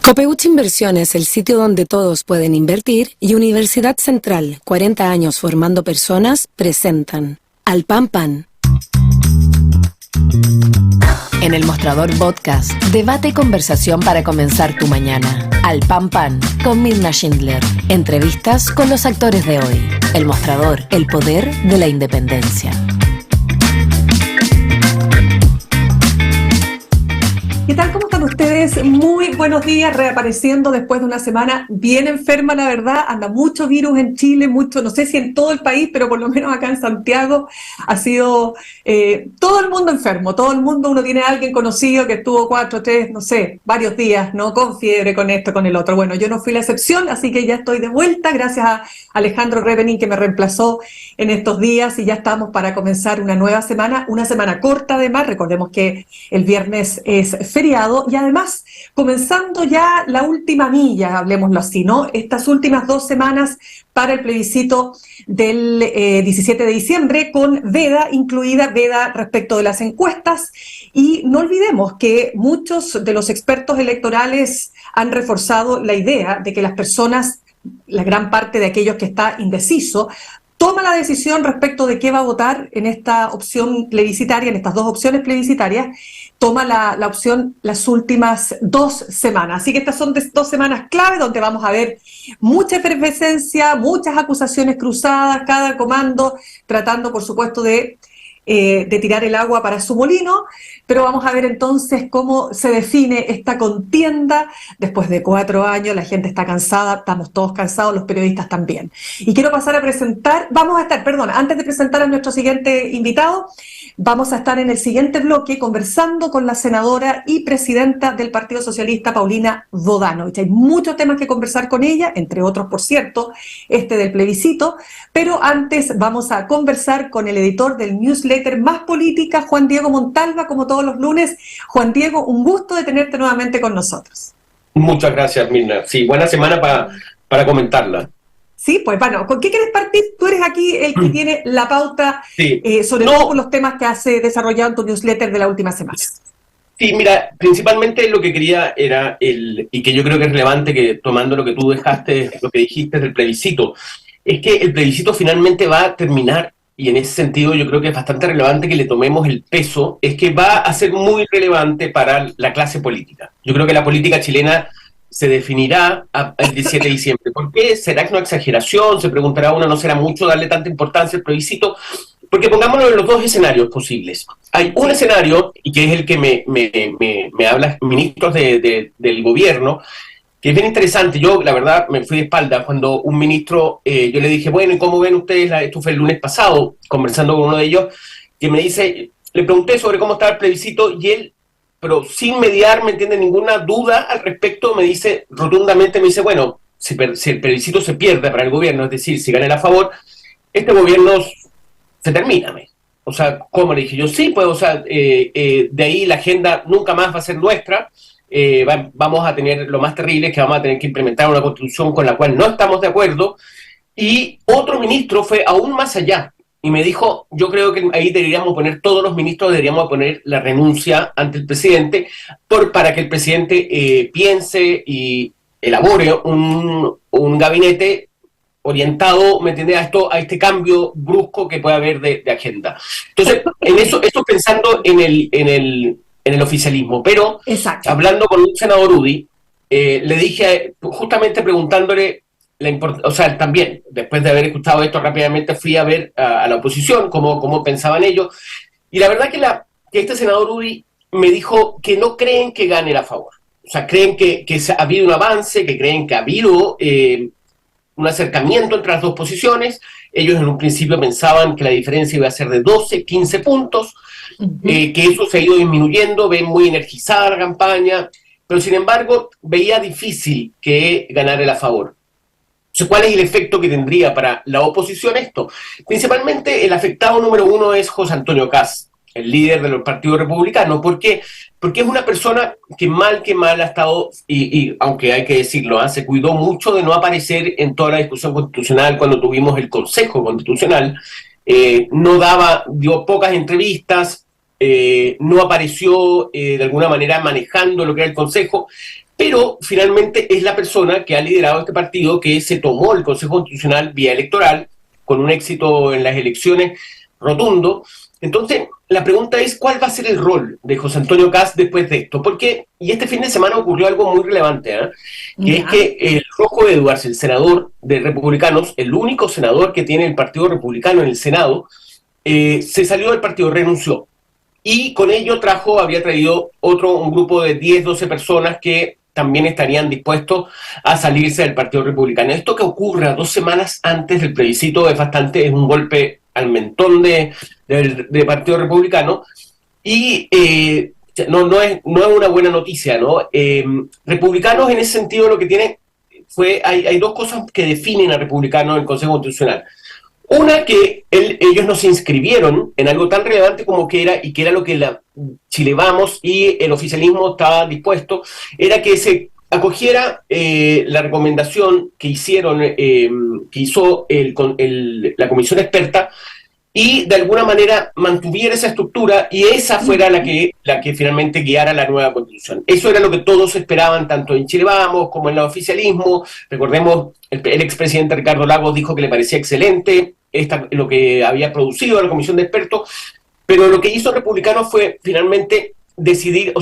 Copeuch Inversiones, el sitio donde todos pueden invertir, y Universidad Central, 40 años formando personas, presentan Al Pan Pan. En el Mostrador Podcast, debate y conversación para comenzar tu mañana. Al Pan Pan, con Mirna Schindler. Entrevistas con los actores de hoy. El Mostrador, el poder de la independencia. ¿Qué tal? ¿Cómo están ustedes? Muy buenos días, reapareciendo después de una semana bien enferma, la verdad. Anda mucho virus en Chile, mucho, no sé si en todo el país, pero por lo menos acá en Santiago ha sido todo el mundo enfermo, todo el mundo. Uno tiene a alguien conocido que estuvo 4, 3, no sé, varios días, ¿no? Con fiebre, con esto, con el otro. Bueno, yo no fui la excepción, así que ya estoy de vuelta, gracias a Alejandro Revening que me reemplazó en estos días, y ya estamos para comenzar una nueva semana, una semana corta además. Recordemos que el viernes es feriado y además comenzando ya la última milla, hablemoslo así, ¿no? Estas últimas 2 semanas para el plebiscito del 17 de diciembre, con veda incluida, veda respecto de las encuestas. Y no olvidemos que muchos de los expertos electorales han reforzado la idea de que las personas, la gran parte de aquellos que está indeciso, toma la decisión respecto de qué va a votar en esta opción plebiscitaria, en estas 2 opciones plebiscitarias, toma la opción las últimas 2 semanas. Así que estas son 2 semanas clave donde vamos a ver mucha efervescencia, muchas acusaciones cruzadas, cada comando tratando, por supuesto, de tirar el agua para su molino, pero vamos a ver entonces cómo se define esta contienda. Después de 4 años, la gente está cansada, estamos todos cansados, los periodistas también. Y quiero pasar a presentar, antes de presentar a nuestro siguiente invitado, vamos a estar en el siguiente bloque conversando con la senadora y presidenta del Partido Socialista, Paulina Bodanovich. Hay muchos temas que conversar con ella, entre otros, por cierto, este del plebiscito, pero antes vamos a conversar con el editor del newsletter Más Política, Juan Diego Montalva, como todos los lunes. Juan Diego, un gusto de tenerte nuevamente con nosotros. Muchas gracias, Mirna. Sí, buena semana para comentarla. Sí, pues bueno, ¿con qué quieres partir? Tú eres aquí el que tiene la pauta, sí. Sobre todo con los temas que has desarrollado en tu newsletter de la última semana. Sí, mira, principalmente lo que quería era, y que yo creo que es relevante, que tomando lo que tú dejaste, lo que dijiste del plebiscito, es que el plebiscito finalmente va a terminar, y en ese sentido yo creo que es bastante relevante que le tomemos el peso, es que va a ser muy relevante para la clase política. Yo creo que la política chilena se definirá el 17 de diciembre. ¿Por qué? ¿Será que es una exageración? Se preguntará uno, ¿no será mucho darle tanta importancia al plebiscito? Porque pongámonos en los 2 escenarios posibles. Hay un escenario, y que es el que me habla ministros del gobierno, que es bien interesante. Yo, la verdad, me fui de espalda cuando un ministro, yo le dije, bueno, ¿y cómo ven ustedes? Esto fue el lunes pasado, conversando con uno de ellos, que me dice, le pregunté sobre cómo estaba el plebiscito, y él, pero sin mediar, ¿me entiende? Ninguna duda al respecto, me dice, rotundamente, me dice, bueno, si el plebiscito se pierde para el gobierno, es decir, si gana a favor, este gobierno se termina. O sea, ¿cómo? Le dije yo, sí, pues, o sea, de ahí la agenda nunca más va a ser nuestra. Vamos a tener lo más terrible, es que vamos a tener que implementar una constitución con la cual no estamos de acuerdo. Y otro ministro fue aún más allá y me dijo, yo creo que ahí deberíamos poner, todos los ministros deberíamos poner la renuncia ante el presidente para que el presidente piense y elabore un gabinete orientado, ¿me entiendes?, a este cambio brusco que puede haber de agenda. Entonces, en eso pensando en el oficialismo, pero exacto, hablando con un senador UDI, le dije, justamente preguntándole o sea, también, después de haber escuchado esto rápidamente, fui a ver a la oposición, cómo pensaban ellos, y la verdad que este senador UDI me dijo que no creen que gane a favor. O sea, creen que ha habido un avance, que creen que ha habido un acercamiento entre las 2 posiciones. Ellos en un principio pensaban que la diferencia iba a ser de 12, 15 puntos, que eso se ha ido disminuyendo, ven muy energizada la campaña, pero sin embargo veía difícil que ganara a favor. Entonces, ¿cuál es el efecto que tendría para la oposición esto? Principalmente el afectado número 1 es José Antonio Kast, el líder del Partido Republicano. ¿Por qué? Porque es una persona que mal ha estado, y aunque hay que decirlo, se cuidó mucho de no aparecer en toda la discusión constitucional cuando tuvimos el Consejo Constitucional, dio pocas entrevistas, no apareció de alguna manera manejando lo que era el Consejo, pero finalmente es la persona que ha liderado este partido, que se tomó el Consejo Constitucional vía electoral, con un éxito en las elecciones rotundo. Entonces, la pregunta es, ¿cuál va a ser el rol de José Antonio Kast después de esto? Porque, y este fin de semana ocurrió algo muy relevante, que es que el Rojo Edwards, el senador de Republicanos, el único senador que tiene el Partido Republicano en el Senado, se salió del partido, renunció. Y con ello había traído un grupo de 10, 12 personas que también estarían dispuestos a salirse del Partido Republicano. Esto que ocurra 2 semanas antes del plebiscito es un golpe al mentón de Partido Republicano, y no es una buena noticia, ¿no? Republicanos en ese sentido lo que tiene hay 2 cosas que definen a Republicanos en el Consejo Constitucional. Una, que ellos no se inscribieron en algo tan relevante como que era lo que la Chile Vamos y el oficialismo estaba dispuesto, era que se acogiera la recomendación que hizo la comisión experta, y de alguna manera mantuviera esa estructura y esa fuera la que finalmente guiara la nueva constitución. Eso era lo que todos esperaban, tanto en Chile Vamos como en el oficialismo. Recordemos, el expresidente Ricardo Lagos dijo que le parecía excelente lo que había producido la comisión de expertos, pero lo que hizo Republicanos fue finalmente decidir,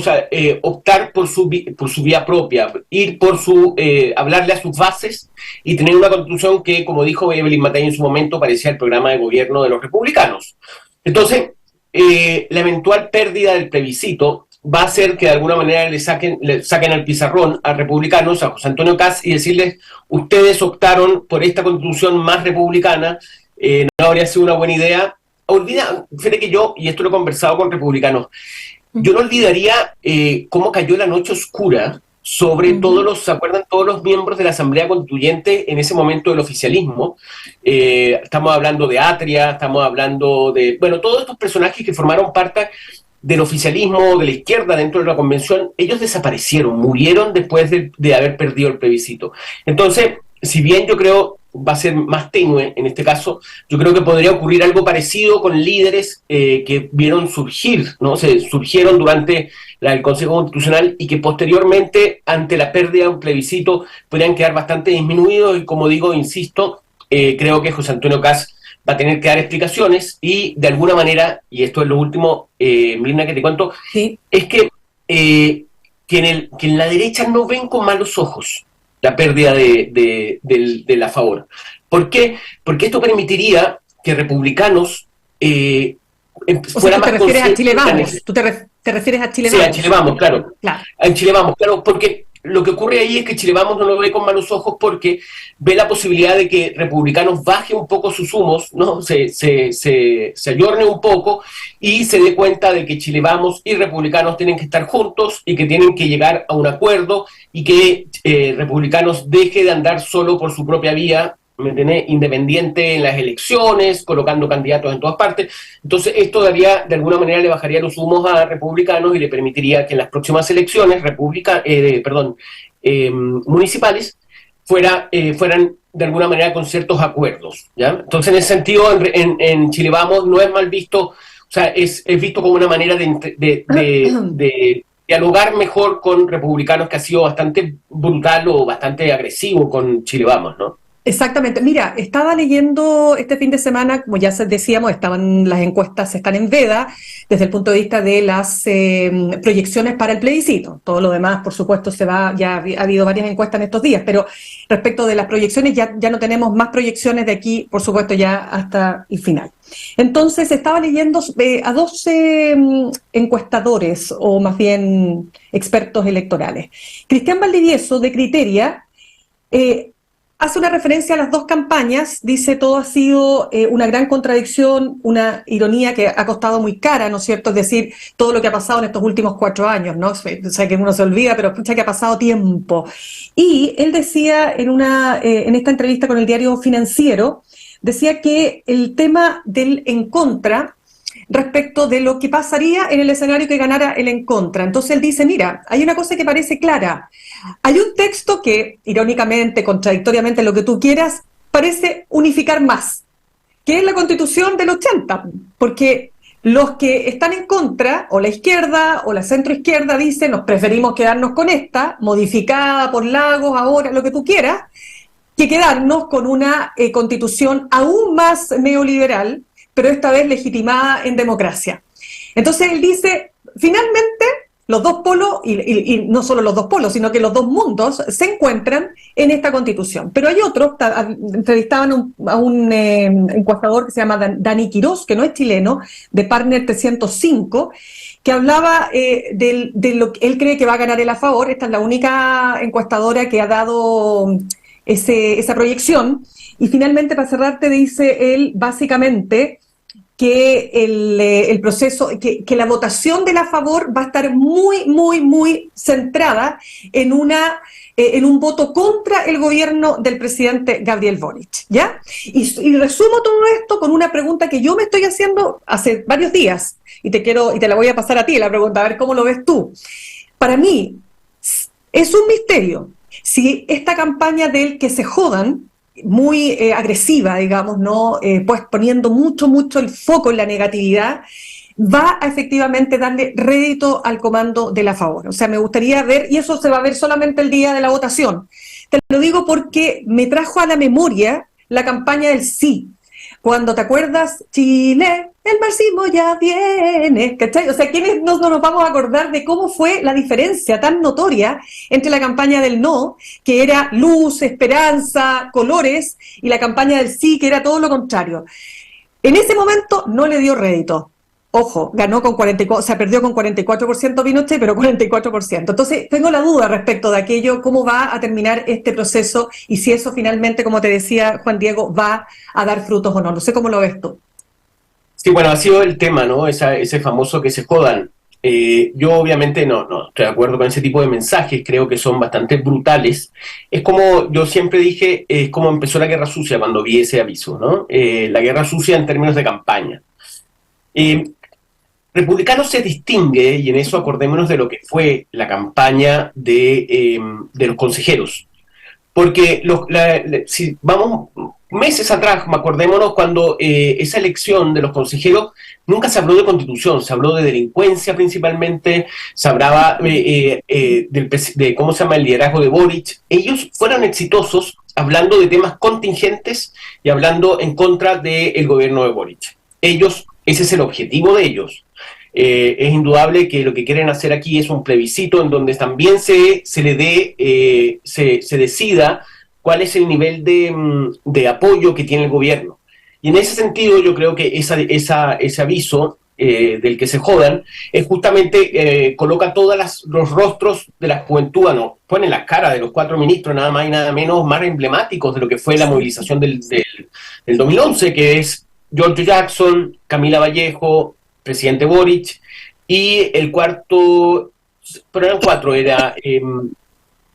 optar por su vía propia, hablarle a sus bases y tener una constitución que, como dijo Evelyn Matei en su momento, parecía el programa de gobierno de los republicanos. Entonces, la eventual pérdida del plebiscito va a hacer que de alguna manera le saquen al pizarrón a Republicanos, a José Antonio Kast, y decirles, ustedes optaron por esta constitución más republicana, no habría sido una buena idea. Fíjate que yo, y esto lo he conversado con republicanos, yo no olvidaría cómo cayó la noche oscura sobre ¿se acuerdan? Todos los miembros de la Asamblea Constituyente en ese momento del oficialismo. Estamos hablando de Atria, estamos hablando de, todos estos personajes que formaron parte del oficialismo, de la izquierda dentro de la convención. Ellos desaparecieron, murieron después de haber perdido el plebiscito. Entonces, si bien yo creo va a ser más tenue en este caso, yo creo que podría ocurrir algo parecido con líderes que vieron surgir, ¿no? Surgieron durante el Consejo Constitucional y que posteriormente, ante la pérdida de un plebiscito, podrían quedar bastante disminuidos. Y como digo, insisto, creo que José Antonio Kast va a tener que dar explicaciones y, de alguna manera, y esto es lo último, Mirna, que te cuento, ¿sí? Es que en la derecha no ven con malos ojos la pérdida de la favor. ¿Por qué? Porque esto permitiría que republicanos fueran más conscientes. ¿Te refieres a Chile Vamos? ¿Tú te refieres a Chile Vamos? Sí, a Chile Vamos, claro. A Chile Vamos, claro, porque lo que ocurre ahí es que Chile Vamos no lo ve con malos ojos, porque ve la posibilidad de que republicanos baje un poco sus humos, ¿no? Se ayorne un poco y se dé cuenta de que Chile Vamos y republicanos tienen que estar juntos y que tienen que llegar a un acuerdo, y que republicanos deje de andar solo por su propia vía, ¿me entiendes?, independiente en las elecciones, colocando candidatos en todas partes. Entonces esto de alguna manera le bajaría los humos a republicanos y le permitiría que en las próximas elecciones municipales fueran de alguna manera con ciertos acuerdos, ¿ya? Entonces, en ese sentido, en Chile Vamos no es mal visto, es visto como una manera de dialogar mejor con republicanos, que ha sido bastante brutal o bastante agresivo con Chile Vamos, ¿no? Exactamente. Mira, estaba leyendo este fin de semana, como ya decíamos, las encuestas están en veda desde el punto de vista de las proyecciones para el plebiscito. Todo lo demás, por supuesto, ya ha habido varias encuestas en estos días, pero respecto de las proyecciones ya no tenemos más proyecciones de aquí, por supuesto, ya hasta el final. Entonces, estaba leyendo a 12 encuestadores, o más bien expertos electorales. Cristian Valdivieso, de Criteria, hace una referencia a las 2 campañas, dice: todo ha sido una gran contradicción, una ironía que ha costado muy cara, ¿no es cierto? Es decir, todo lo que ha pasado en estos últimos 4 años, ¿no? O sea, que uno se olvida, pero escucha que ha pasado tiempo. Y él decía en esta entrevista con el diario Financiero, decía que el tema del en contra respecto de lo que pasaría en el escenario que ganara el en contra. Entonces él dice: mira, hay una cosa que parece clara. Hay un texto que, irónicamente, contradictoriamente, lo que tú quieras, parece unificar más, que es la Constitución del 80, porque los que están en contra, o la izquierda o la centroizquierda, dicen, nos preferimos quedarnos con esta, modificada por Lagos, ahora, lo que tú quieras, que quedarnos con una constitución aún más neoliberal, pero esta vez legitimada en democracia. Entonces él dice, finalmente, los dos polos, y no solo los dos polos, sino que los dos mundos se encuentran en esta constitución. Pero hay otros, entrevistaban a un encuestador que se llama Dani Quirós, que no es chileno, de Partner 305, que hablaba de lo que él cree que va a ganar él a favor. Esta es la única encuestadora que ha dado esa proyección. Y finalmente, para cerrar, te dice él, básicamente, que el proceso, que la votación de la favor va a estar muy, muy, muy centrada en un voto contra el gobierno del presidente Gabriel Boric, ¿ya? Y resumo todo esto con una pregunta que yo me estoy haciendo hace varios días, y te la voy a pasar a ti, la pregunta, a ver cómo lo ves tú. Para mí, es un misterio si esta campaña del que se jodan, muy agresiva, digamos, ¿no? Pues poniendo mucho el foco en la negatividad, va a efectivamente darle rédito al comando de la favor. O sea, me gustaría ver, y eso se va a ver solamente el día de la votación. Te lo digo porque me trajo a la memoria la campaña del sí. Cuando te acuerdas, Chile, el marxismo ya viene, ¿cachai? O sea, ¿quiénes no nos vamos a acordar de cómo fue la diferencia tan notoria entre la campaña del no, que era luz, esperanza, colores, y la campaña del sí, que era todo lo contrario? En ese momento no le dio rédito. Ojo, ganó con 44%, o sea, perdió con 44% Pinochet, pero 44%. Entonces, tengo la duda respecto de aquello, cómo va a terminar este proceso y si eso finalmente, como te decía Juan Diego, va a dar frutos o no. No sé cómo lo ves tú. Sí, bueno, ha sido el tema, ¿no? Ese famoso que se jodan. Yo obviamente no estoy de acuerdo con ese tipo de mensajes, creo que son bastante brutales. Es como, yo siempre dije, es como empezó la Guerra Sucia cuando vi ese aviso, ¿no? La Guerra Sucia en términos de campaña. Republicanos se distingue, y en eso acordémonos de lo que fue la campaña de los consejeros. Porque si vamos meses atrás, acordémonos cuando esa elección de los consejeros, nunca se habló de constitución, se habló de delincuencia principalmente, se hablaba de cómo se llama el liderazgo de Boric. Ellos fueron exitosos hablando de temas contingentes y hablando en contra del gobierno de Boric. Ese es el objetivo de ellos. Es indudable que lo que quieren hacer aquí es un plebiscito en donde también se decida cuál es el nivel de apoyo que tiene el gobierno. Y en ese sentido yo creo que ese aviso del que se jodan es justamente coloca todos los rostros de la juventud, pone la cara de los 4 ministros, nada más y nada menos, más emblemáticos de lo que fue la movilización del 2011, que es Giorgio Jackson, Camila Vallejo, presidente Boric, y el cuarto, pero eran 4,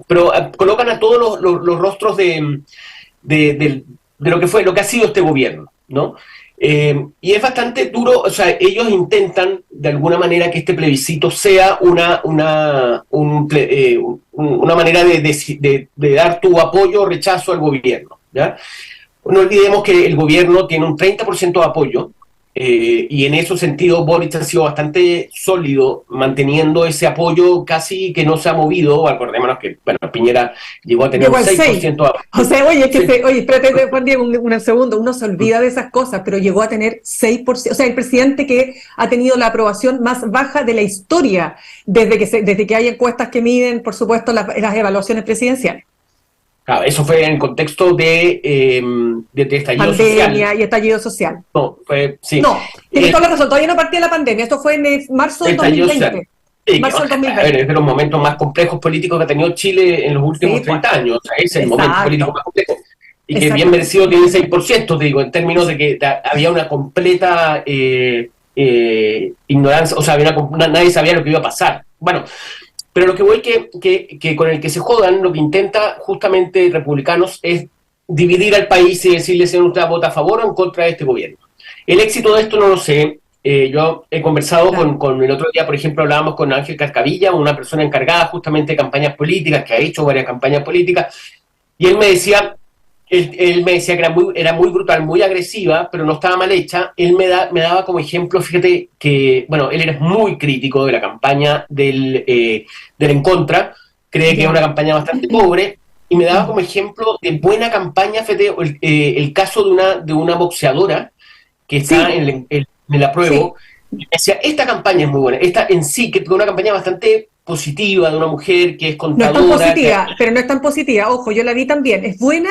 pero colocan a todos los rostros de lo que fue, lo que ha sido este gobierno, ¿no? Y es bastante duro, o sea, ellos intentan de alguna manera que este plebiscito sea una manera de dar tu apoyo o rechazo al gobierno, ¿ya? No olvidemos que el gobierno tiene un 30% de apoyo, y en ese sentido Boric ha sido bastante sólido manteniendo ese apoyo, casi que no se ha movido. Acordémonos que Piñera llegó a tener un 6% de apoyo. O sea, espérate, Juan Diego, un segundo, uno se olvida de esas cosas, pero llegó a tener 6%, o sea, el presidente que ha tenido la aprobación más baja de la historia desde que hay encuestas que miden, por supuesto, las evaluaciones presidenciales. Claro, eso fue en el contexto de estallido pandemia social. Y estallido social. Sí. No, tienes toda la razón, todavía no partía la pandemia, esto fue en marzo del 2020. Sí, marzo del 2020. A ver, es de los momentos más complejos políticos que ha tenido Chile en los últimos 30 años. O sea, es el momento político más complejo. Y que bien merecido tiene 6%, te digo, en términos de que había una completa ignorancia, o sea, nadie sabía lo que iba a pasar. Bueno, pero lo que voy que con el que se jodan, lo que intenta justamente republicanos es dividir al país y decirle si usted vota a favor o en contra de este gobierno. El éxito de esto no lo sé. Yo he conversado con el otro día, por ejemplo, hablábamos con Ángel Cascavilla, una persona encargada justamente de campañas políticas, que ha hecho varias campañas políticas, y él me decía él me decía que era muy brutal, muy agresiva, pero no estaba mal hecha. Él me daba como ejemplo, fíjate que, bueno, él era muy crítico de la campaña del En Contra, cree que es una campaña bastante pobre, y me daba como ejemplo de buena campaña, fíjate, el caso de una boxeadora que está Sí, en la prueba. sí. Y me decía, esta campaña es muy buena, esta en sí, que es una campaña bastante positiva de una mujer que es No es tan contadora, positiva, pero no es tan positiva. Ojo, yo la vi también. Es buena,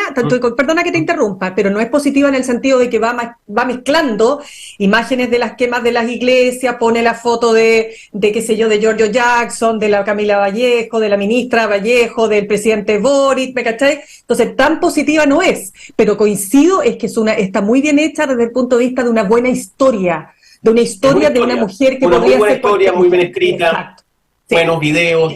perdona que te interrumpa, pero no es positiva en el sentido de que va mezclando imágenes de las quemas de las iglesias, pone la foto de qué sé yo, de Giorgio Jackson, de la Camila Vallejo, de la ministra Vallejo, del presidente Boric, ¿me cachai? Entonces, tan positiva no es, pero coincido, es que está muy bien hecha desde el punto de vista de una buena historia, de una es una historia de una historia, mujer que una muy podría buena ser historia, cualquier muy bien mujer. escrita, Exacto. Sí. buenos videos.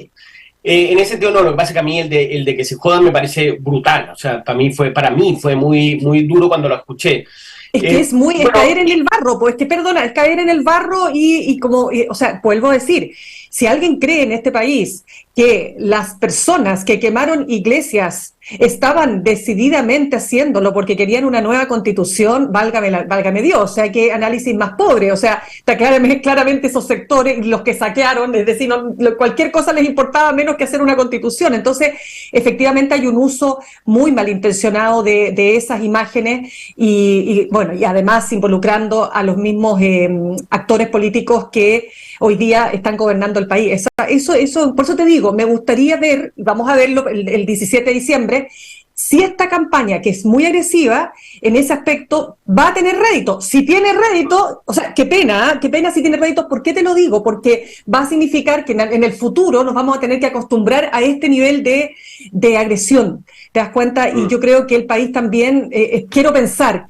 En ese sentido, no, lo que pasa es que a mí el de que se jodan me parece brutal. O sea, para mí fue muy, muy duro cuando lo escuché. Es que es Bueno, caer en el barro, pues que perdona, es caer en el barro o sea, vuelvo a decir, si alguien cree en este país que las personas que quemaron iglesias estaban decididamente haciéndolo porque querían una nueva constitución, válgame Dios, o sea, qué análisis más pobre, o sea, está claramente esos sectores, los que saquearon, es decir, cualquier cosa les importaba menos que hacer una constitución, entonces, efectivamente hay un uso muy malintencionado de esas imágenes bueno, y además involucrando a los mismos actores políticos que hoy día están gobernando el país. Eso, por eso te digo, me gustaría ver, vamos a verlo el 17 de diciembre, si esta campaña, que es muy agresiva, en ese aspecto va a tener rédito. Si tiene rédito, o sea, qué pena si tiene rédito. ¿Por qué te lo digo? Porque va a significar que en el futuro nos vamos a tener que acostumbrar a este nivel de agresión. ¿Te das cuenta? Y yo creo que el país también, quiero pensar,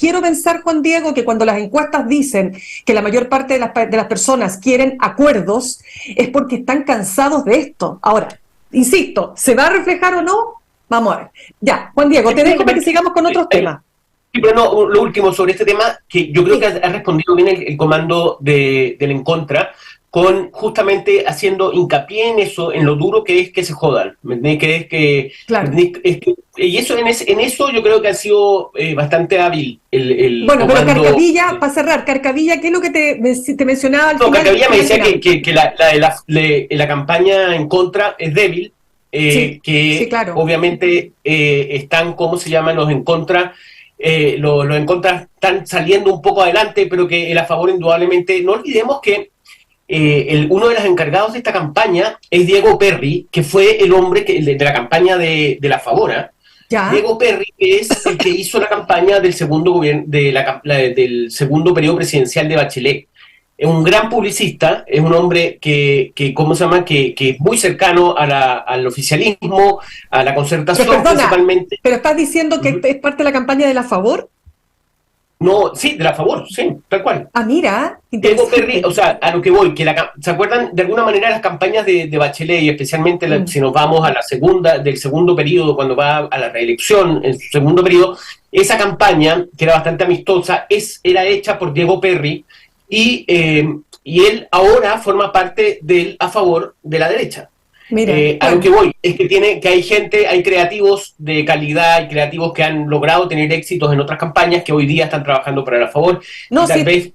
Juan Diego, que cuando las encuestas dicen que la mayor parte de las personas quieren acuerdos, es porque están cansados de esto. Ahora, insisto, ¿se va a reflejar o no? Vamos a ver. Ya, Juan Diego, te dejo para que sigamos con otros temas. Sí, pero no, lo último sobre este tema, que yo creo Sí. que ha respondido bien el comando del En Contra, con justamente haciendo hincapié en eso, en lo duro que es que se jodan. ¿Me entendés? Que es que, ¿me Claro. entendés? Y eso en eso yo creo que ha sido bastante hábil el Bueno, pero comando. Carcavilla, para cerrar, Carcavilla, ¿qué es lo que te mencionaba al No, final? Carcavilla me decía Final. que la campaña En Contra es débil, Sí, sí, que claro. obviamente están, ¿cómo se llaman los En Contra? Los En Contra están saliendo un poco adelante, pero que el a favor indudablemente, no olvidemos que uno de los encargados de esta campaña es Diego Perry, que fue el hombre de la campaña de la Favora. Ya. Diego Perry, que es el que hizo la campaña del segundo gobierno, del segundo periodo presidencial de Bachelet. Es un gran publicista, es un hombre ¿cómo se llama? Que es muy cercano al oficialismo, a la Pero concertación perdona, principalmente. ¿pero estás diciendo que es parte de la campaña de la Favor? No, sí, de la Favor, sí, tal cual. Ah, mira, Diego Perry, o interesante. sea, a lo que voy, ¿se acuerdan de alguna manera las campañas de Bachelet y especialmente si nos vamos a la del segundo periodo, cuando va a la reelección, en su segundo periodo, esa campaña, que era bastante amistosa, era hecha por Diego Perry y él ahora forma parte del a favor de la derecha. Mira, A lo bueno. que voy es que hay creativos de calidad, hay creativos que han logrado tener éxitos en otras campañas que hoy día están trabajando para el a favor y No, tal sí, vez.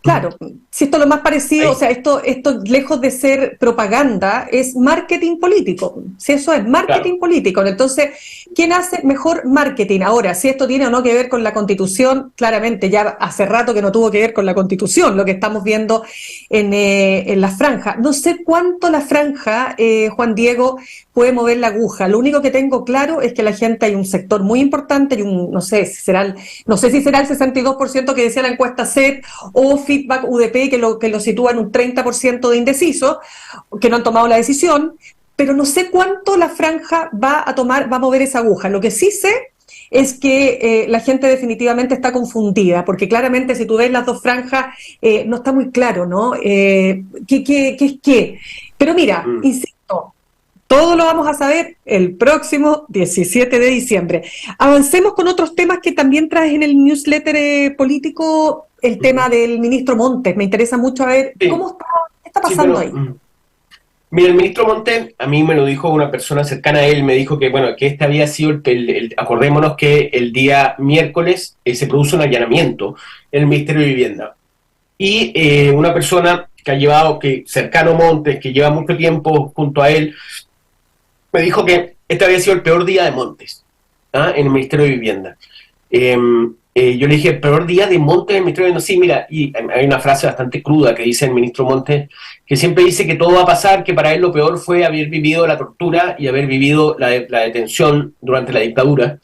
claro, si esto es lo más parecido, o Ahí, sea, esto lejos de ser propaganda, es marketing político. Si eso es claro. marketing político, entonces, ¿quién hace mejor marketing? Ahora, si esto tiene o no que ver con la Constitución, claramente ya hace rato que no tuvo que ver con la Constitución, lo que estamos viendo en la franja. No sé cuánto la franja, Juan Diego, puede mover la aguja. Lo único que tengo claro es que la gente, hay un sector muy importante, no sé si será el 62% que decía la encuesta SET o Feedback UDP que lo sitúa en un 30% de indecisos, que no han tomado la decisión, pero no sé cuánto la franja va a mover esa aguja. Lo que sí sé es que la gente definitivamente está confundida, porque claramente si tú ves las dos franjas, no está muy claro, ¿no? ¿Qué es qué? Pero mira, insisto, todo lo vamos a saber el próximo 17 de diciembre. Avancemos con otros temas que también traes en el newsletter político, el tema del ministro Montes. Me interesa mucho a ver Sí, qué está sí, pasando bueno, ahí. Mira, el ministro Montes, a mí me lo dijo una persona cercana a él, me dijo que, bueno, que este había sido, acordémonos que el día miércoles se produce un allanamiento en el Ministerio de Vivienda. Y una persona que ha llevado, cercano a Montes, que lleva mucho tiempo junto a él, me dijo que este había sido el peor día de Montes, en el Ministerio de Vivienda. Yo le dije, el peor día de Montes en el Ministerio de Vivienda. Sí, mira, y hay una frase bastante cruda que dice el ministro Montes, que siempre dice que todo va a pasar, que para él lo peor fue haber vivido la tortura y haber vivido la detención durante la dictadura.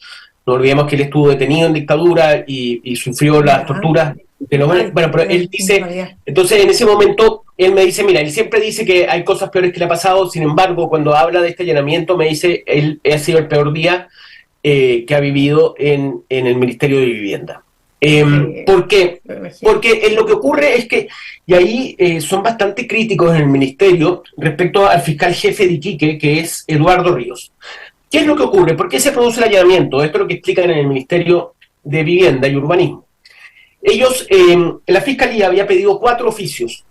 No olvidemos que él estuvo detenido en dictadura y sufrió las torturas. Bueno, pero él dice, entonces en ese momento él me dice, mira, él siempre dice que hay cosas peores que le ha pasado, sin embargo, cuando habla de este allanamiento me dice, él ha sido el peor día que ha vivido en el Ministerio de Vivienda. ¿Por qué? Porque lo que ocurre es que, y ahí son bastante críticos en el Ministerio respecto al fiscal jefe de Iquique, que es Eduardo Ríos. ¿Qué es lo que ocurre? ¿Por qué se produce el allanamiento? Esto es lo que explican en el Ministerio de Vivienda y Urbanismo. Ellos, la Fiscalía había pedido 4 oficios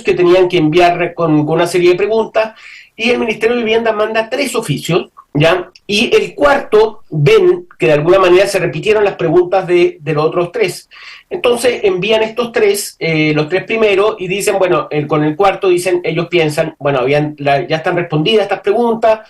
que tenían que enviar con una serie de preguntas, y el Ministerio de Vivienda manda 3 oficios, ¿ya? Y el cuarto ven que de alguna manera se repitieron las preguntas de los otros 3. Entonces envían estos 3, los 3 primeros, y dicen, bueno, con el cuarto dicen, ellos piensan, bueno, ya están respondidas estas preguntas,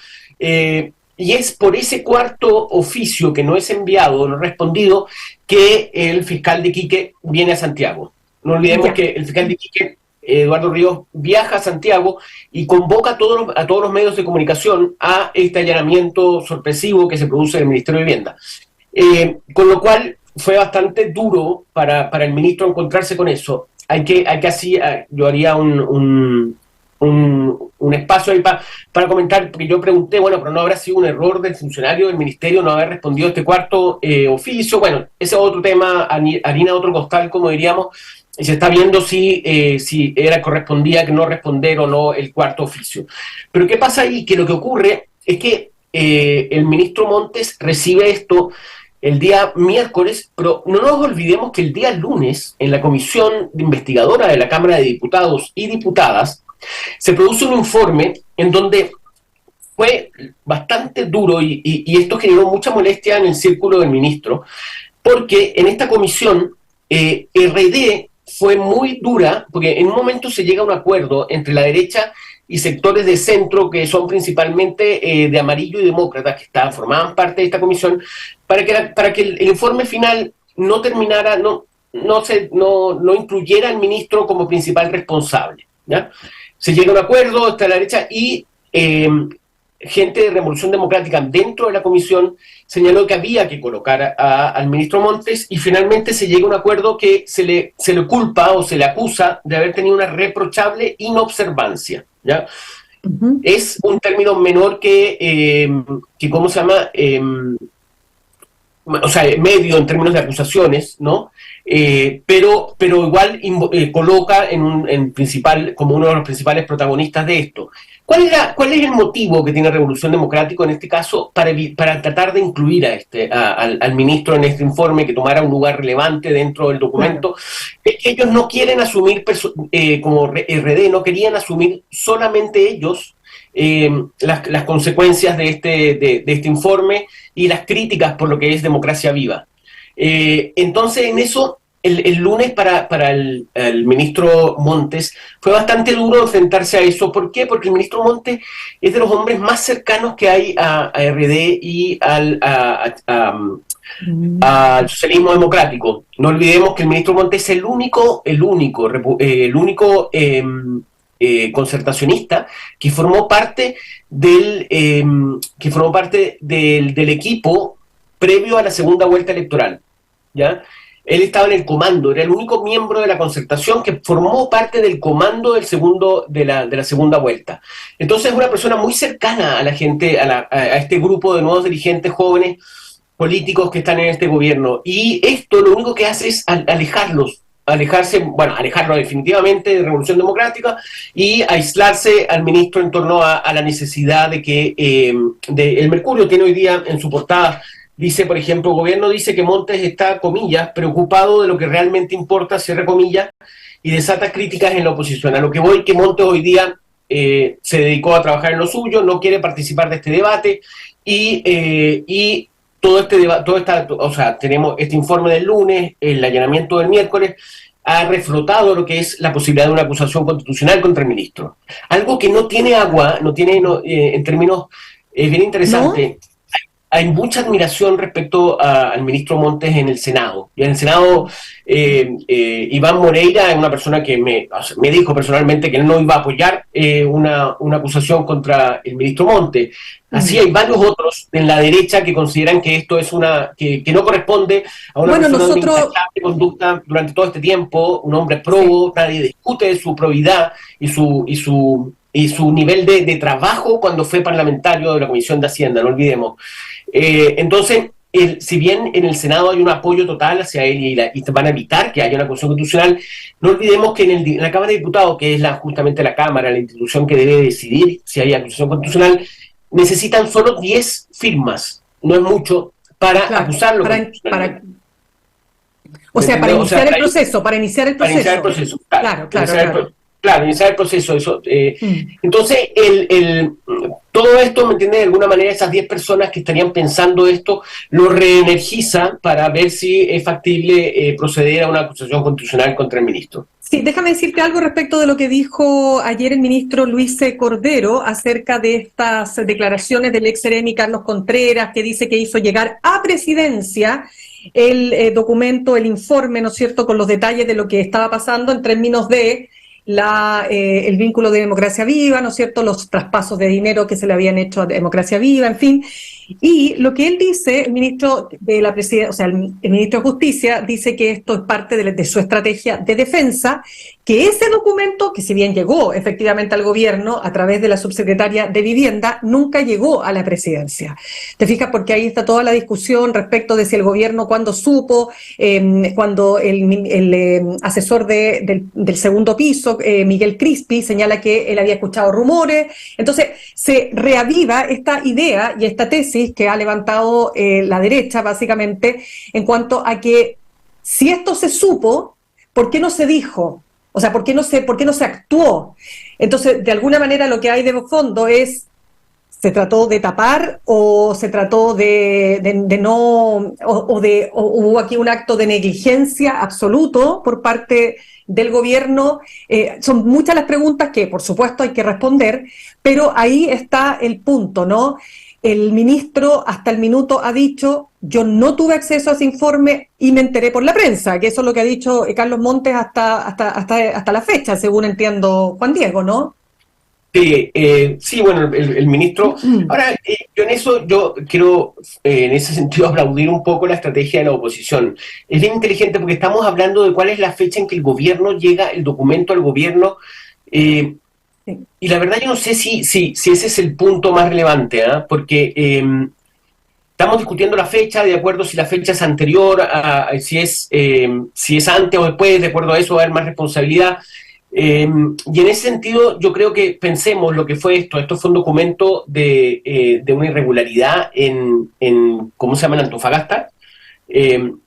y es por ese cuarto oficio que no es enviado, no respondido, que el fiscal de Iquique viene a Santiago. No olvidemos que el fiscal de Iquique, Eduardo Ríos, viaja a Santiago y convoca a todos los medios de comunicación a este allanamiento sorpresivo que se produce en el Ministerio de Vivienda. Con lo cual fue bastante duro para el ministro encontrarse con eso. Yo haría un espacio ahí para comentar, porque yo pregunté, bueno, pero no habrá sido un error del funcionario del ministerio no haber respondido a este cuarto oficio. Bueno, ese es otro tema, harina de otro costal, como diríamos, y se está viendo si correspondía que no responder o no el cuarto oficio. Pero ¿qué pasa ahí? Que lo que ocurre es que el ministro Montes recibe esto el día miércoles, pero no nos olvidemos que el día lunes, en la comisión investigadora de la Cámara de Diputados y Diputadas, se produce un informe en donde fue bastante duro y esto generó mucha molestia en el círculo del ministro, porque en esta comisión RD fue muy dura, porque en un momento se llega a un acuerdo entre la derecha y sectores de centro que son principalmente de amarillo y demócratas, que formaban parte de esta comisión, para que el informe final no terminara, no incluyera al ministro como principal responsable, ¿ya? Se llega a un acuerdo, está la derecha, y gente de Revolución Democrática dentro de la comisión señaló que había que colocar al ministro Montes, y finalmente se llega a un acuerdo que se le culpa o se le acusa de haber tenido una reprochable inobservancia, ¿ya? Uh-huh. Es un término menor que ¿cómo se llama? O sea, medio en términos de acusaciones, ¿no? Pero igual coloca en principal, como uno de los principales protagonistas de esto. ¿Cuál es el motivo que tiene Revolución Democrática en este caso para tratar de incluir al ministro en este informe, que tomara un lugar relevante dentro del documento? Claro. Es que ellos no quieren asumir, como RD, no querían asumir solamente ellos las consecuencias de este informe y las críticas por lo que es Democracia Viva. Entonces, en eso, el lunes para el ministro Montes fue bastante duro enfrentarse a eso. ¿Por qué? Porque el ministro Montes es de los hombres más cercanos que hay a RD y al socialismo democrático. No olvidemos que el ministro Montes es el único concertacionista que formó parte del equipo previo a la segunda vuelta electoral, ¿ya? Él estaba en el comando, era el único miembro de la concertación que formó parte del comando de la segunda vuelta. Entonces es una persona muy cercana a la gente, a este grupo de nuevos dirigentes jóvenes políticos que están en este gobierno. Y esto lo único que hace es alejarlo definitivamente de Revolución Democrática y aislarse al ministro en torno a la necesidad de que el Mercurio tiene hoy día en su portada, dice, por ejemplo, el gobierno dice que Montes está, comillas, preocupado de lo que realmente importa, cierre comillas, y desata críticas en la oposición. A lo que voy, que Montes hoy día se dedicó a trabajar en lo suyo, no quiere participar de este debate y todo este debate, o sea, tenemos este informe del lunes, el allanamiento del miércoles, ha reflotado lo que es la posibilidad de una acusación constitucional contra el ministro. Algo que no tiene agua, en términos bien interesante. ¿No? Hay mucha admiración respecto al ministro Montes en el Senado. Y en el Senado, Iván Moreira es una persona que me dijo personalmente que no iba a apoyar una acusación contra el ministro Montes. Así hay varios otros en la derecha que consideran que esto es que no corresponde a una persona de intachable conducta durante todo este tiempo, un hombre probo, nadie discute de su probidad y su nivel de trabajo cuando fue parlamentario de la Comisión de Hacienda, no olvidemos. Entonces, si bien en el Senado hay un apoyo total hacia él y van a evitar que haya una acusación constitucional, no olvidemos que en la Cámara de Diputados, que es justamente la Cámara, la institución que debe decidir si hay acusación constitucional, necesitan solo 10 firmas, no es mucho, para acusarlo. Para iniciar el proceso. Claro, iniciar el proceso. Entonces, todo esto, ¿me entiendes? De alguna manera, esas 10 personas que estarían pensando esto, lo reenergiza para ver si es factible proceder a una acusación constitucional contra el ministro. Sí, déjame decirte algo respecto de lo que dijo ayer el ministro Luis Cordero acerca de estas declaraciones del ex seremi Carlos Contreras, que dice que hizo llegar a presidencia el documento, el informe, ¿no es cierto?, con los detalles de lo que estaba pasando en términos de el vínculo de Democracia Viva, ¿no es cierto?, los traspasos de dinero que se le habían hecho a Democracia Viva, en fin. Y lo que él dice, el ministro de la Presidencia, o sea, el ministro de Justicia, dice que esto es parte de su estrategia de defensa, que ese documento, que si bien llegó efectivamente al gobierno a través de la subsecretaria de Vivienda, nunca llegó a la presidencia. ¿Te fijas? Porque ahí está toda la discusión respecto de si el gobierno cuando supo, cuando el asesor del segundo piso, Miguel Crispi, señala que él había escuchado rumores. Entonces se reaviva esta idea y esta tesis que ha levantado la derecha, básicamente, en cuanto a que si esto se supo, ¿por qué no se dijo? O sea, ¿por qué no se actuó? Entonces, de alguna manera lo que hay de fondo es, ¿se trató de tapar o se trató de no, o hubo aquí un acto de negligencia absoluto por parte del gobierno? Son muchas las preguntas que, por supuesto, hay que responder, pero ahí está el punto, ¿no? El ministro hasta el minuto ha dicho, yo no tuve acceso a ese informe y me enteré por la prensa, que eso es lo que ha dicho Carlos Montes hasta la fecha, según entiendo Juan Diego, ¿no? Sí, bueno, el ministro... Ahora, yo quiero, en ese sentido, aplaudir un poco la estrategia de la oposición. Es bien inteligente porque estamos hablando de cuál es la fecha en que el gobierno llega, el documento al gobierno... Y la verdad yo no sé si ese es el punto más relevante, porque estamos discutiendo la fecha, de acuerdo si la fecha es anterior, si es antes o después, de acuerdo a eso va a haber más responsabilidad. Y en ese sentido yo creo que pensemos lo que fue esto. Esto fue un documento de una irregularidad en ¿cómo se llama?, en Antofagasta.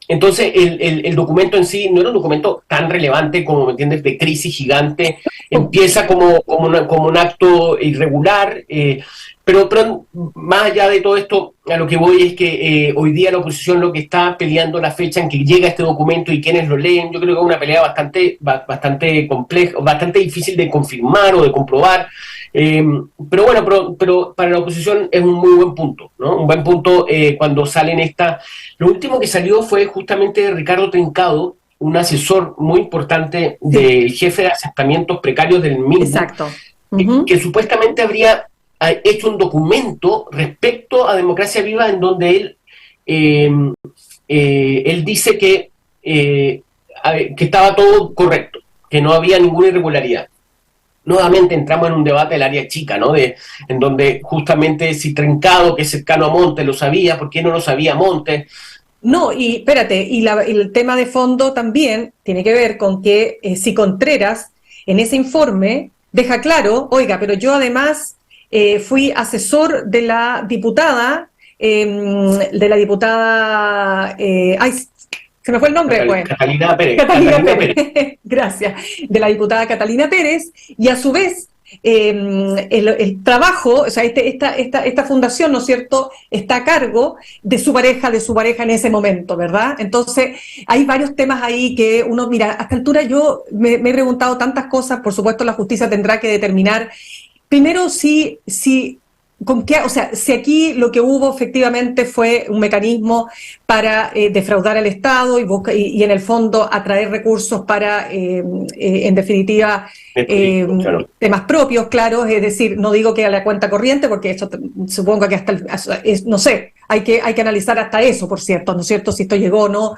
Entonces el documento en sí no era un documento tan relevante como, ¿me entiendes?, de crisis gigante. Empieza como un acto irregular, pero más allá de todo esto, a lo que voy es que hoy día la oposición lo que está peleando la fecha en que llega este documento y quienes lo leen. Yo creo que es una pelea bastante compleja, bastante difícil de confirmar o de comprobar. Pero bueno, pero para la oposición es un muy buen punto, ¿no? Un buen punto cuando salen Lo último que salió fue justamente Ricardo Trincado, un asesor muy importante del jefe de asentamientos precarios del MINU. Exacto. Que supuestamente habría hecho un documento respecto a Democracia Viva en donde él dice que estaba todo correcto, que no había ninguna irregularidad. Nuevamente entramos en un debate del área chica, ¿no? En donde justamente si Trincado, que es cercano a Montes, lo sabía, ¿por qué no lo sabía Montes? No, y espérate, y el tema de fondo también tiene que ver con que si Contreras en ese informe deja claro, oiga, pero yo además fui asesor de la diputada, se me fue el nombre, Catalina Pérez. Catalina Pérez. Gracias. De la diputada Catalina Pérez, y a su vez el trabajo, o sea, esta fundación, ¿no es cierto?, está a cargo de su pareja en ese momento, ¿verdad? Entonces, hay varios temas ahí que uno, mira, a esta altura yo me he preguntado tantas cosas. Por supuesto la justicia tendrá que determinar, primero, si aquí lo que hubo efectivamente fue un mecanismo para defraudar al Estado y en el fondo atraer recursos para, en definitiva, claro, temas propios, claro, es decir, no digo que a la cuenta corriente, porque eso supongo que no sé, hay que analizar hasta eso, por cierto, ¿no es cierto?, si esto llegó o no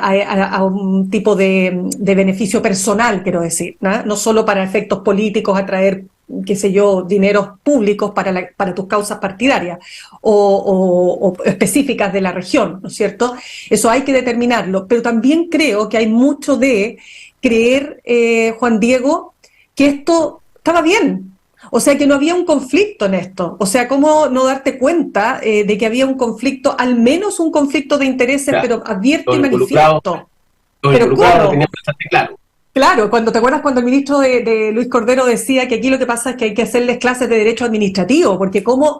a un tipo de beneficio personal, quiero decir, ¿no? No solo para efectos políticos, atraer, qué sé yo, dineros públicos para tus causas partidarias o específicas de la región, ¿no es cierto? Eso hay que determinarlo, pero también creo que hay mucho de creer, Juan Diego, que esto estaba bien. O sea, que no había un conflicto en esto. O sea, ¿cómo no darte cuenta de que había un conflicto, al menos un conflicto de intereses, claro, pero abierto y los manifiesto? involucrados lo tenían bastante claro. Claro, ¿te acuerdas cuando el ministro de Luis Cordero decía que aquí lo que pasa es que hay que hacerles clases de derecho administrativo? Porque Claro.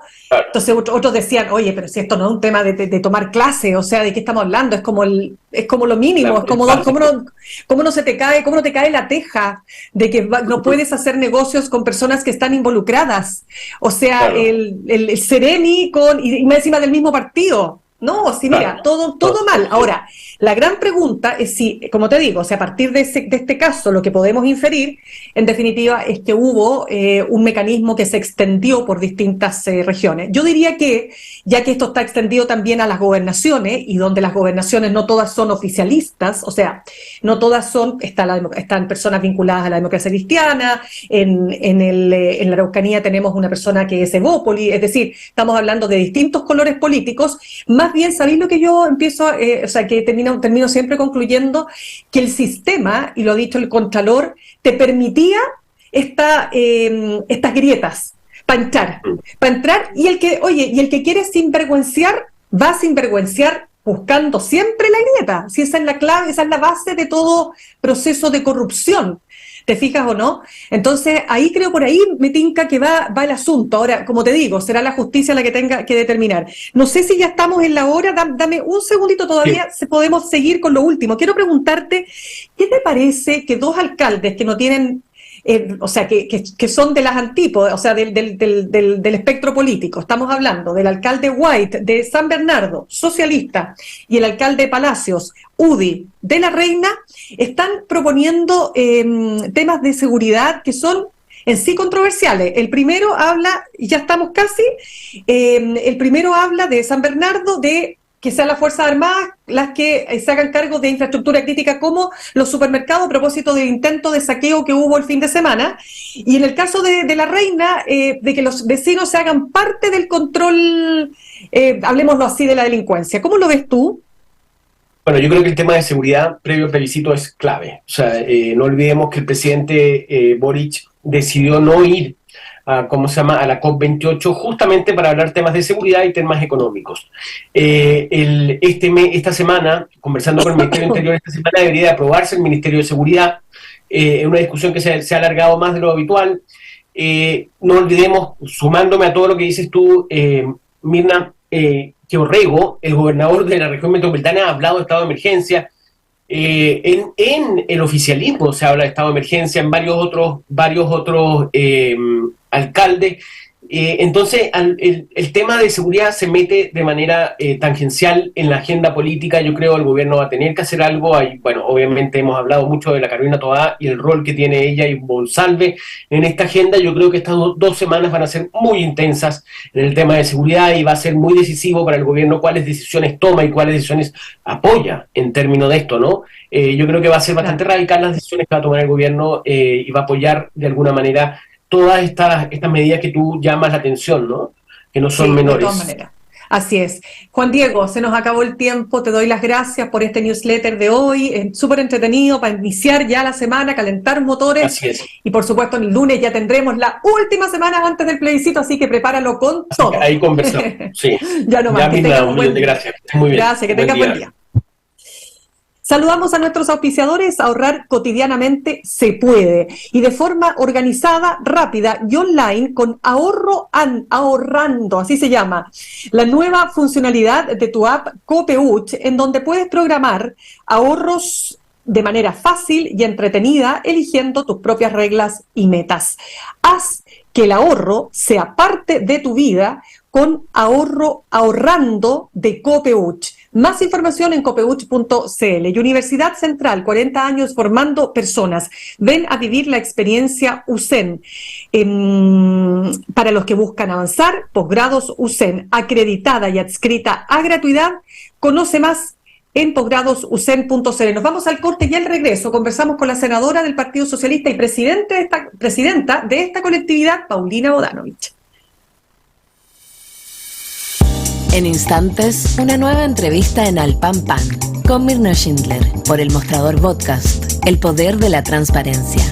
entonces otros decían, oye, pero si esto no es un tema de tomar clase, o sea, ¿de qué estamos hablando? Es como lo mínimo, Claro, ¿cómo no te cae la teja de que no puedes hacer negocios con personas que están involucradas? O sea, claro, el Seremi y más encima del mismo partido. No, sí, mira, claro, todo mal. Ahora, la gran pregunta es si, como te digo, si a partir de este caso lo que podemos inferir, en definitiva, es que hubo un mecanismo que se extendió por distintas regiones. Yo diría que, ya que esto está extendido también a las gobernaciones, y donde las gobernaciones no todas son oficialistas, o sea, no todas están personas vinculadas a la democracia cristiana, en la Araucanía tenemos una persona que es Evópoli, es decir, estamos hablando de distintos colores políticos. Más bien, ¿sabéis lo que yo empiezo, que termino siempre concluyendo? Que el sistema, y lo ha dicho el Contralor, te permitía estas grietas para entrar, y el que quiere sinvergüenciar, va a sinvergüenciar buscando siempre la grieta. Si esa es la clave, esa es la base de todo proceso de corrupción. ¿Te fijas o no? Entonces, ahí creo, por ahí me tinca que va el asunto. Ahora, como te digo, será la justicia la que tenga que determinar. No sé si ya estamos en la hora, dame un segundito todavía, si podemos seguir con lo último. Quiero preguntarte, ¿qué te parece que dos alcaldes que no tienen, que son de las antípodas, o sea, del espectro político? Estamos hablando del alcalde White de San Bernardo, socialista, y el alcalde Palacios, UDI, de La Reina, están proponiendo temas de seguridad que son en sí controversiales. El primero habla, y ya estamos casi, el primero habla de San Bernardo, de que sean las Fuerzas Armadas las que se hagan cargo de infraestructura crítica como los supermercados, a propósito del intento de saqueo que hubo el fin de semana. Y en el caso de La Reina, de que los vecinos se hagan parte del control, hablemoslo así, de la delincuencia. ¿Cómo lo ves tú? Bueno, yo creo que el tema de seguridad previo al plebiscito es clave. O sea, no olvidemos que el presidente Boric decidió no ir a la COP28 justamente para hablar temas de seguridad y temas económicos. Esta semana, conversando con el Ministerio del Interior, esta semana debería aprobarse el Ministerio de Seguridad, una discusión que se ha alargado más de lo habitual. No olvidemos, sumándome a todo lo que dices tú, Mirna, que Orrego, el gobernador de la región metropolitana, ha hablado de estado de emergencia. En el oficialismo se habla de estado de emergencia, en varios otros alcaldes. Entonces, el tema de seguridad se mete de manera tangencial en la agenda política. Yo creo que el gobierno va a tener que hacer algo. Bueno, obviamente hemos hablado mucho de la Carolina Toá y el rol que tiene ella y Monsalve en esta agenda. Yo creo que estas dos semanas van a ser muy intensas en el tema de seguridad y va a ser muy decisivo para el gobierno cuáles decisiones toma y cuáles decisiones apoya en términos de esto, ¿no? Yo creo que va a ser bastante radical las decisiones que va a tomar el gobierno y va a apoyar de alguna manera todas estas medidas que tú llamas la atención, ¿no? Que no son menores. De todas maneras. Así es. Juan Diego, se nos acabó el tiempo, te doy las gracias por este newsletter de hoy, súper entretenido para iniciar ya la semana, calentar motores. Así es. Y por supuesto el lunes ya tendremos la última semana antes del plebiscito, así que prepáralo con todo. Ahí conversamos, sí. Ya nomás, ya, Mirna, un millón de gracias. Muy bien. Gracias, que tengas buen día. Saludamos a nuestros auspiciadores. Ahorrar cotidianamente se puede y de forma organizada, rápida y online con Ahorrando, así se llama, la nueva funcionalidad de tu app Copeuch, en donde puedes programar ahorros de manera fácil y entretenida, eligiendo tus propias reglas y metas. Haz que el ahorro sea parte de tu vida con Ahorrando de Copeuch. Más información en copeuch.cl. Y Universidad Central, 40 años formando personas. Ven a vivir la experiencia USEN. Para los que buscan avanzar, posgrados USEN, acreditada y adscrita a gratuidad. Conoce más en posgradosusen.cl. Nos vamos al corte y al regreso conversamos con la senadora del Partido Socialista y presidenta de esta colectividad, Paulina Bodanovich. En instantes, una nueva entrevista en Al Pan Pan con Mirna Schindler por El Mostrador Podcast, el poder de la transparencia.